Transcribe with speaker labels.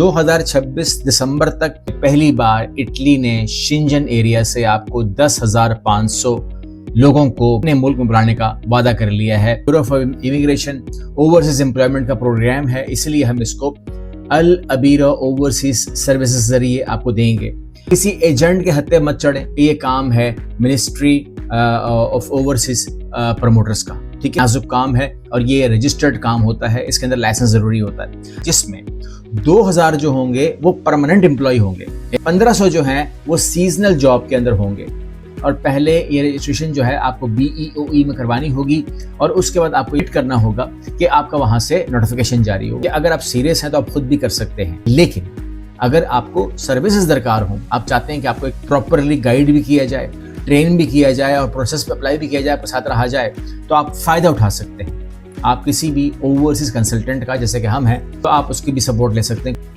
Speaker 1: 2026 दिसंबर तक पहली बार इटली ने शिंजन एरिया से आपको 10,500 लोगों को अपने मुल्क में बुलाने का वादा कर लिया है। Bureau of immigration overseas employment का प्रोग्राम है, इसलिए हम इसको अल अबीरा ओवरसीज सर्विसेज जरिए आपको देंगे। किसी एजेंट के हत्थे मत चढ़े, ये काम है मिनिस्ट्री ऑफ ओवरसीज प्रमोटर्स का, ठीक है। नाजुक काम है और ये रजिस्टर्ड काम होता है, इसके अंदर लाइसेंस जरूरी होता है, जिसमें 2000 जो होंगे वो परमानेंट एम्प्लॉय होंगे, 1500 जो हैं वो सीजनल जॉब के अंदर होंगे। और पहले ये रजिस्ट्रेशन जो है आपको BEOE में करवानी होगी और उसके बाद आपको वेट करना होगा कि आपका वहां से नोटिफिकेशन जारी हो। अगर आप सीरियस हैं तो आप खुद भी कर सकते हैं, लेकिन अगर आपको सर्विसेज दरकार हो, आप चाहते हैं कि आपको एक प्रॉपरली गाइड भी किया जाए, ट्रेन भी किया जाए और प्रोसेस पे अप्लाई भी किया जाए, आपके साथ रहा जाए, तो आप फायदा उठा सकते हैं। आप किसी भी ओवरसीज कंसल्टेंट का, जैसे कि हम हैं, तो आप उसकी भी सपोर्ट ले सकते हैं।